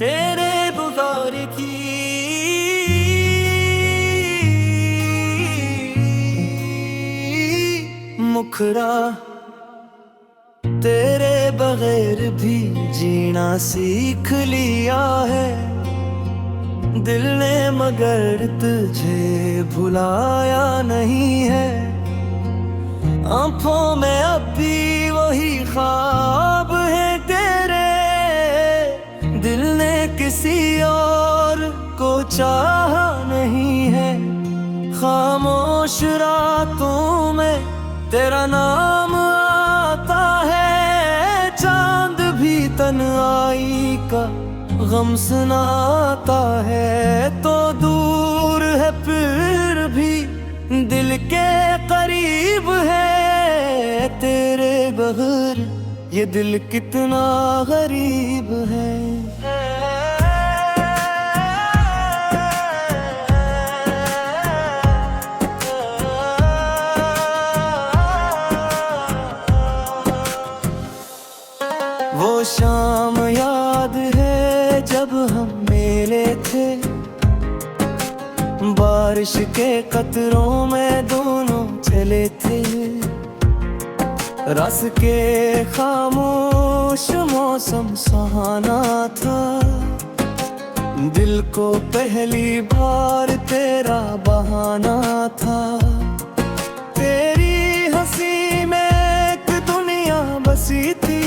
तेरे बुखार की मुखड़ा, तेरे बगैर भी जीना सीख लिया है दिल ने, मगर तुझे भुलाया नहीं है। आंखों में अब भी वही ख्वाब है तेरे, दिल ने किसी और को चाहा नहीं है। खामोश रातों में तेरा नाम आता है, चांद भी तन्हाई का गम सुनाता है। तो दूर है फिर भी दिल के करीब है, तेरे बगैर ये दिल कितना गरीब है। वो शाम याद है जब हम मिले थे, बारिश के कतरों में दोनों चले थे। रस के खामोश मौसम सुहाना था, दिल को पहली बार तेरा बहाना था। तेरी हंसी में एक दुनिया बसी थी,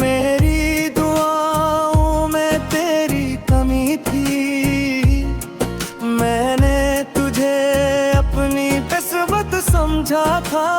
मेरी दुआओं में तेरी कमी थी। मैंने तुझे अपनी किस्मत समझा था,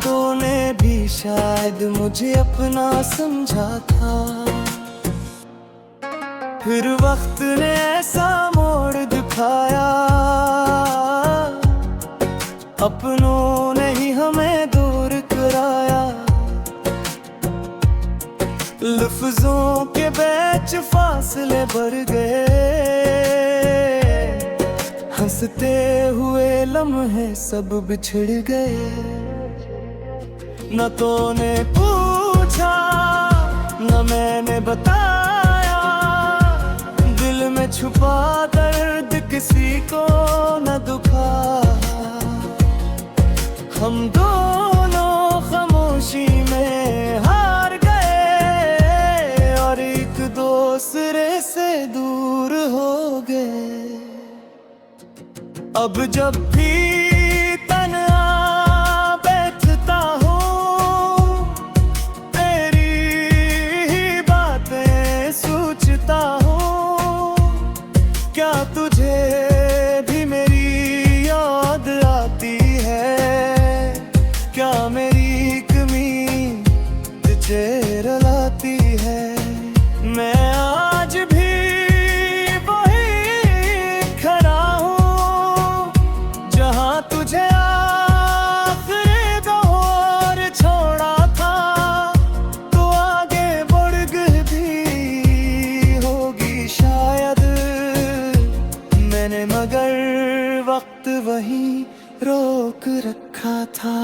तूने भी शायद मुझे अपना समझा था। फिर वक्त ने ऐसा मोड़ दिखाया, अपनों ने ही हमें दूर कराया। लफ्जों के बीच फासले बढ़ गए, हंसते हुए लम्हे सब बिछड़ गए। न तूने पूछा न मैंने बताया, दिल में छुपा दर्द किसी को न दुखा। हम दोनों खामोशी में हार गए और एक दूसरे से दूर हो गए। अब जब भी तन्हा बैठता हूँ, तेरी ही बातें सोचता हूँ। क्या तुझे भी मेरी याद आती है? क्या मेरी कमी तुझे रुलाती है? मैं आज भी वही खड़ा हूँ जहाँ तुझे आखिरी दौर छोड़ा था। तो आगे बढ़ भी होगी शायद मैंने, मगर वक्त वही रोक रखा था।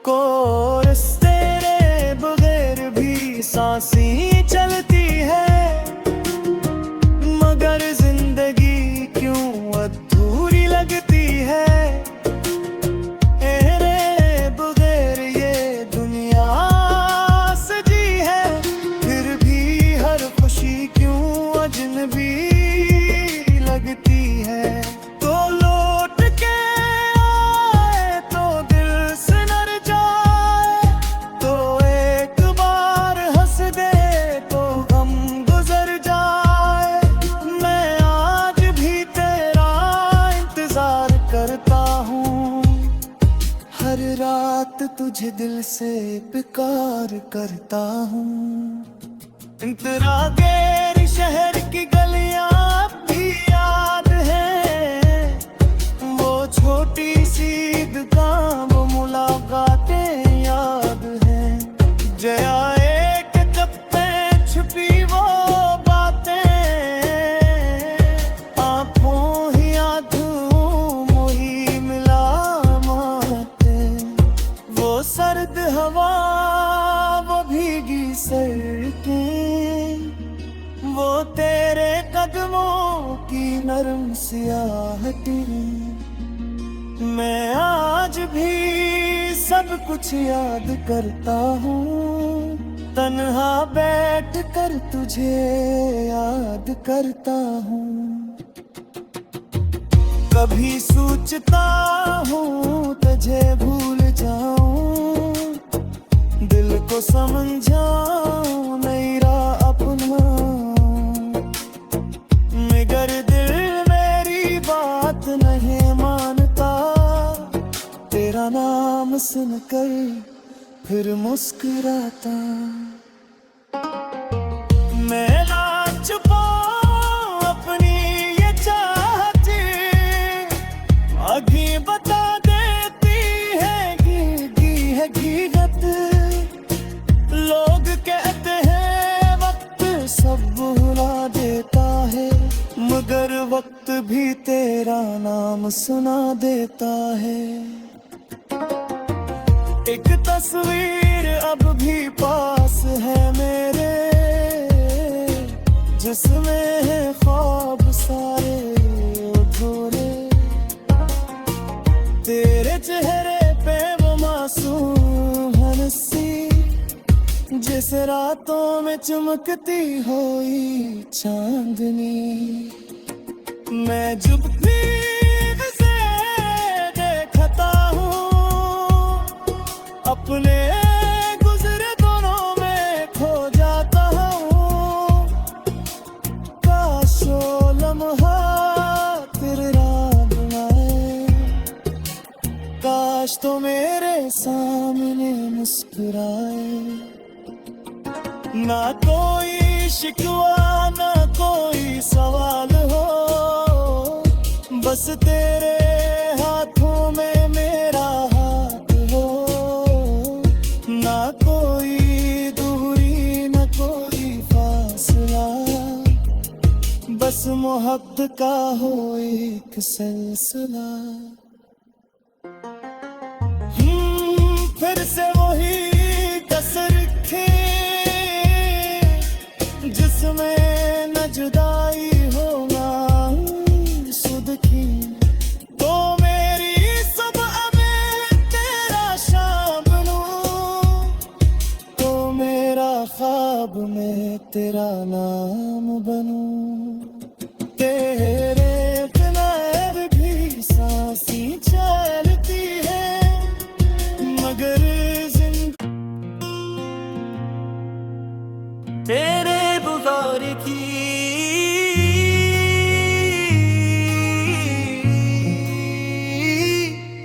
कोरस तेरे बगैर भी सांसें चलती है, मगर जिंदगी क्यों अधूरी लगती है। तेरे बगैर ये दुनिया सजी है, फिर भी हर खुशी क्यों अजनबी लगती है। तो लौट के आए तो दिल से नर जाए, तो एक बार हंस दे तो गम गुजर जाए। मैं आज भी तेरा इंतजार करता हूँ, हर रात तुझे दिल से पुकार करता हूँ। तेरा गैर शहर की गलियां अब भी याद है, वो छोटी सी दुकान वो मुलाकातें याद हैं। जया एक कप्पे छुपी वो बातें, आँखों ही आँखों मोही मिला माते। वो सर्द हवा वो भीगी सड़कें, तेरे कदमों की नरम सियाहटी, मैं आज भी सब कुछ याद करता हूँ। तन्हा बैठ कर तुझे याद करता हूँ। कभी सोचता हूँ तुझे भूल जाऊं, दिल को समझाऊं नहीं रहा अपना, मगर दिल मेरी बात नहीं मानता। तेरा नाम सुनकर फिर मुस्कुराता। मैं ना छुपाऊं अपनी ये चाहती, अभी बता देती है की हकीकत। लोग कहते हैं वक्त सब भुला देता है, मगर वक्त भी तेरा नाम सुना देता है। एक तस्वीर अब भी पास है मेरे, जिसमें है ख्वाब सारे अधूरे। तेरे चेहरे पे वो मासूम हंसी, जिस रातों में चमकती हुई चांदनी। मैं जब भी उसे देखता हूँ, अपने गुजरे दोनों में खो जाता हूँ। काश वो लम्हा तेरे याद आए, काश तो मेरे सामने मुस्कुराए। ना कोई शिकवा ना कोई सवाल हो, बस तेरे हाथों में मेरा हाथ हो। ना कोई दूरी ना कोई फासला, बस मोहब्बत का हो एक सिलसिला। फिर से वही कसर खे, जिसमें न जुदाई हो ना सुध की। तो मेरी सुबह में तेरा शाम बनूं, तो मेरा ख्वाब में तेरा नाम बनूं। तेरे बिना भी सांसें चलती है, मगर तेरे बुखार की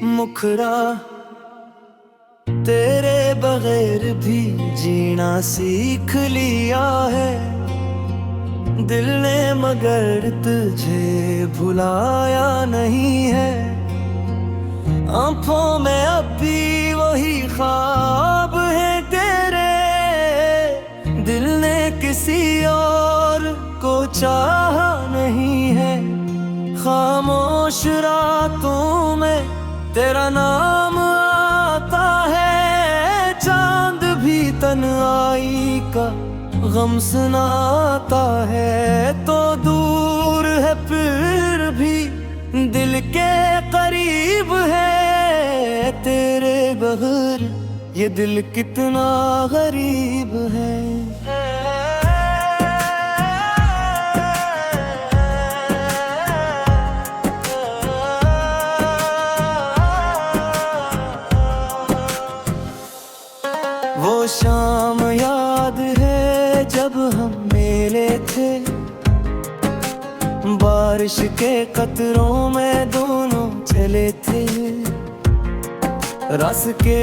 मुखड़ा, तेरे बगैर भी जीना सीख लिया है दिल ने, मगर तुझे भुलाया नहीं है। आंखों में अब भी वही ख्वाब है तेरे, दिल ने किसी और को चाहा नहीं है। खामोश रातों में तेरा नाम आता है, चांद भी तन्हाई का गम सुनाता है। तो दूर है फिर भी दिल के करीब है, तेरे बगैर ये दिल कितना गरीब है। वो शाम याद है जब हम मिले थे, बारिश के कतरों में दोनों चले थे। रस के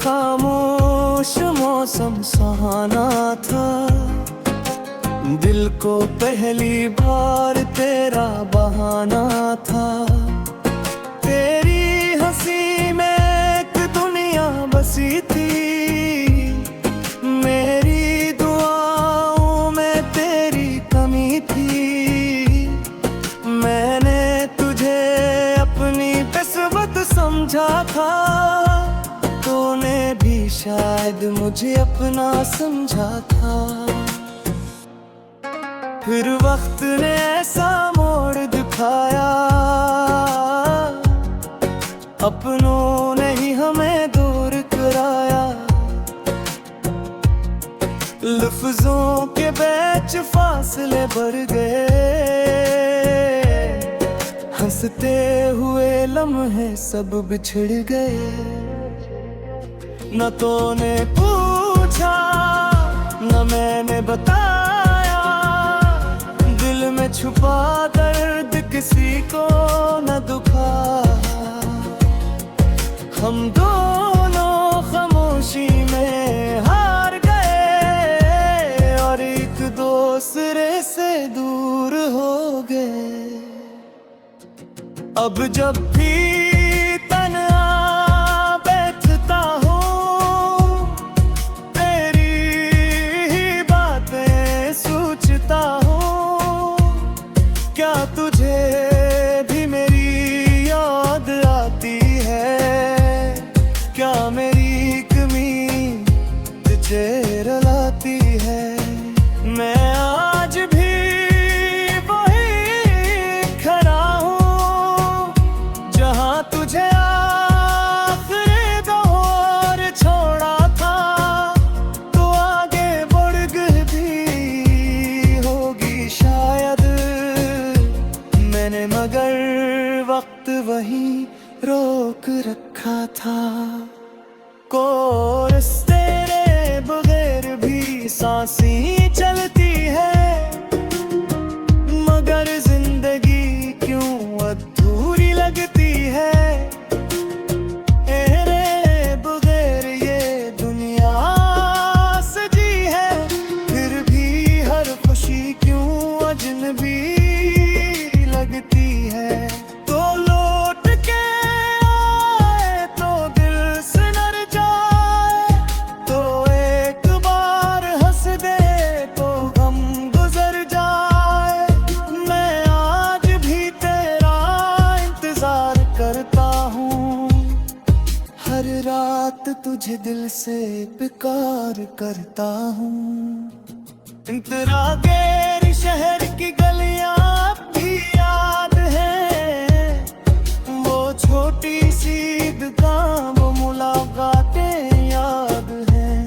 खामोश मौसम सुहाना था, दिल को पहली बार तेरा बहाना था। तेरी हंसी में एक दुनिया बसी थी, मेरी दुआओं में तेरी कमी थी। मैंने तुझे अपनी किस्मत समझा था, तूने भी शायद मुझे अपना समझा था। फिर वक्त ने ऐसा मोड़ दिखाया, अपनों ने ही हमें दूर कराया। लफ्जों के बीच फासले बढ़ गए, हंसते हुए लम्हे सब बिछड़ गए। न तो ने पूछा न मैंने बताया, दिल में छुपा दर्द किसी को न दुखा। हम दोनों खामोशी में हार गए और एक दूसरे से दूर हो गए। अब जब भी तन्हा बैठता हूँ, तेरी ही बातें सोचता हूँ। क्या तुझे भी मेरी याद आती है? क्या मेरी कमी तुझे रुलाती है? मैं आज भी तुझे आखिरी दौर छोड़ा था, तो आगे बढ़ गई भी होगी शायद मैंने, मगर वक्त वही रोक रखा था। कोर्स तेरे बगैर भी सांसें चलती है, मगर जिंदगी क्यों अधूरी लगती है। तेरे बगैर ये दुनिया सजी है, फिर भी हर खुशी क्यों अजनबी लगती है। तो लौट के आए तो दिल सिनर जाए, तो एक बार हंस दे तो गम गुजर जाए। मैं आज भी तेरा इंतजार करता हूँ, हर रात तुझे दिल से प्यार करता हूँ। तेरा गैर शहर की गलियां भी याद है, वो छोटी सी दुकान वो मुलाकातें याद हैं।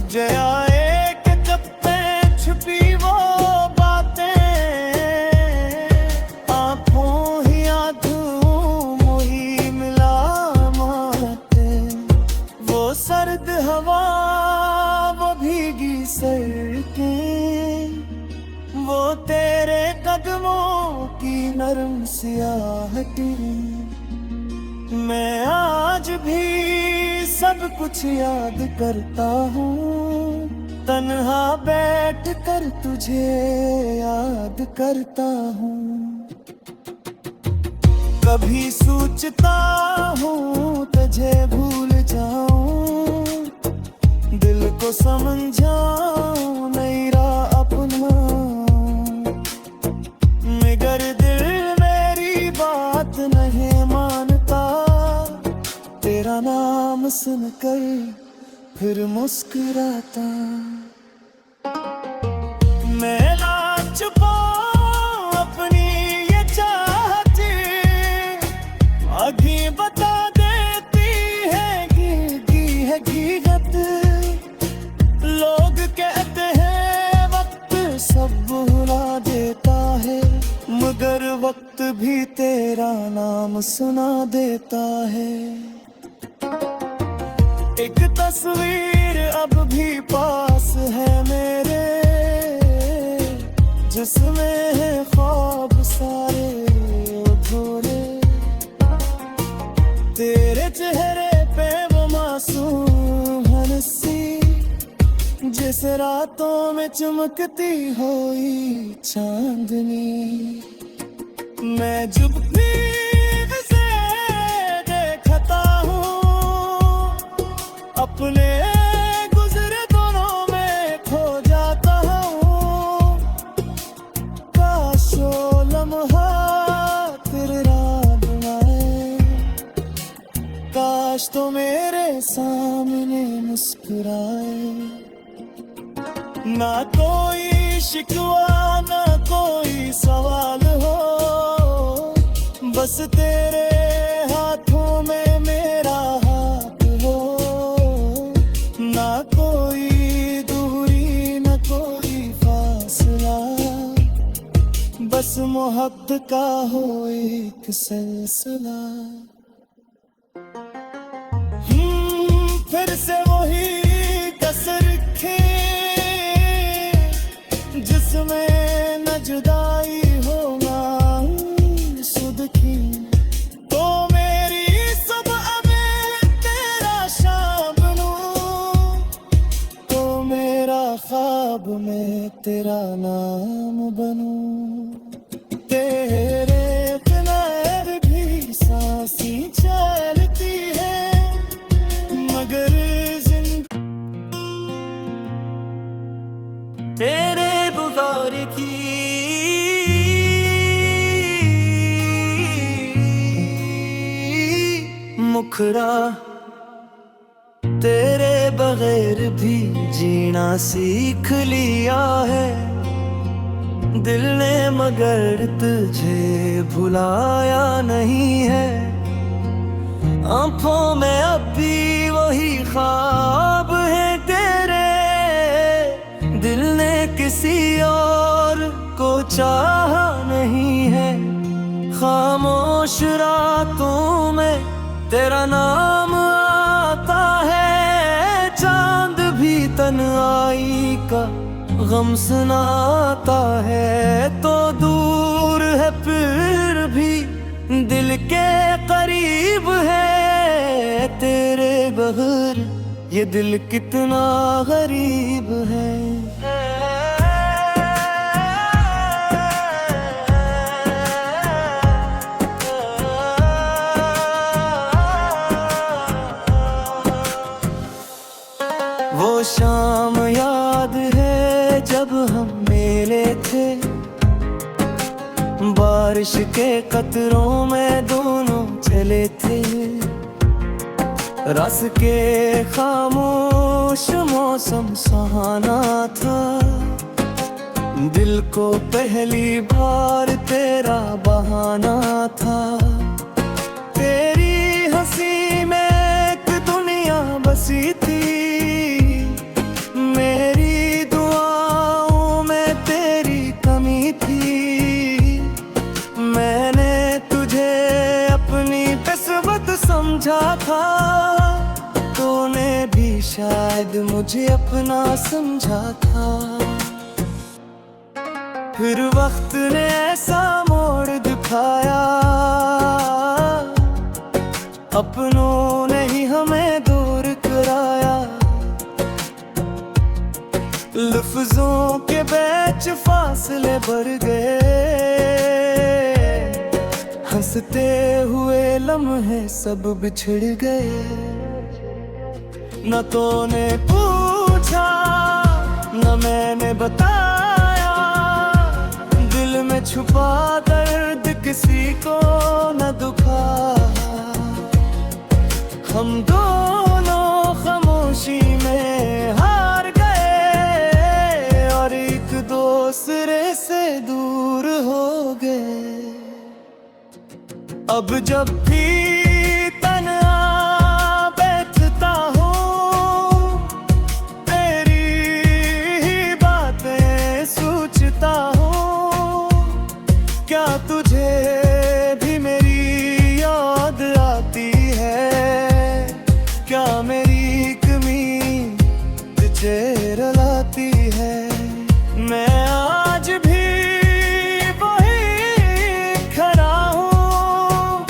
जया एक चप्पे छुपी वो बातें, आँखों ही आंखों मोही मिला माते। वो सर्द हवा वो भीगी सड़कें, वो तेरे कदमों की नरम सियाहटें। मैं आज भी सब कुछ याद करता हूँ, तन्हा बैठ कर तुझे याद करता हूँ। कभी सोचता हूँ तुझे भूल जाऊं, दिल को समझाऊं नहीं रहा अपना, मगर दिल मेरी बात नहीं मानता। तेरा नाम सुनकर फिर मुस्कुराता। मैं ना छुपाऊं अपनी ये चाहती, आगे बता देती है की हकीकत। लोग कहते हैं वक्त सब भुला देता है, मगर वक्त भी तेरा नाम सुना देता है। एक तस्वीर अब भी पास है मेरे, जिसमें है ख्वाब सारे अधूरे। तेरे चेहरे पे वो मासूम हंसी, जिस रातों में चमकती हुई चांदनी। मैं जब नींद से देखता हूँ, अपने गुजरे दोनों में खो जाता हूँ। काश वो लम्हा तेरे याद आए, काश तो मेरे सामने मुस्कुराए। ना कोई शिकवा ना कोई सवाल हो, बस तेरे हाथों में मेरा हाथ हो। ना कोई दूरी न कोई फासला, बस मोहब्बत का हो एक सिलसिला। फिर से वही कसर खे जिसमें न जुदाई हो ना सुध की। तो मेरी सुबह में तेरा शाम बनूं, तो मेरा ख्वाब में तेरा नाम बनूं। तेरे बिना भी सांसें चलती है, मगर तेरे बुगार की मुखरा, तेरे बगैर भी जीना सीख लिया है दिल ने, मगर तुझे भुलाया नहीं है। आंखों में अब भी वही ख्वाब है तेरे, दिल ने किसी और को चाहा नहीं है। खामोश रातों में तेरा नाम आता है, चांद भी तन्हाई का गम सुनाता है। तो दूर है फिर भी दिल के करीब है, तेरे बगैर ये दिल कितना गरीब है। वो शाम याद है जब हम मिले थे, बारिश के कतरों में दोनों चले थे। रस के खामोश मौसम सुहाना था, दिल को पहली बार तेरा बहाना था। तेरी हंसी में एक दुनिया बसी थी, मेरी दुआओं में तेरी कमी थी। मैंने तुझे अपनी किस्मत समझा था, तूने भी शायद मुझे अपना समझा था। फिर वक्त ने ऐसा मोड़ दिखाया, अपनों ने ही हमें दूर कराया। लफ्जों के बीच फासले बढ़ गए, हंसते हुए लम्हे सब बिछड़ गए। न तूने पूछा न मैंने बताया, दिल में छुपा दर्द किसी को न दुखा। हम दोनों खामोशी में हार गए और एक दूसरे से दूर हो गए। अब जब भी तन्हा बैठता हूँ, तेरी ही बातें सोचता हूँ। क्या तुझे भी मेरी याद आती है? क्या मेरी कमी तुझे रुलाती है? मैं आज भी वही खड़ा हूँ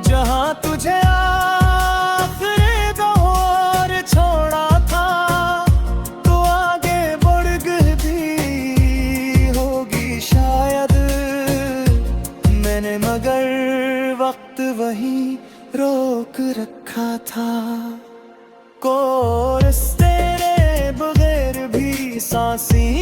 जहाँ तुझे आखिरी दौर छोड़ा था। तो आगे बढ़ गई भी होगी शायद मैंने, मगर वक्त वही रोक रखा था। कोर्स तेरे बगैर भी सांसें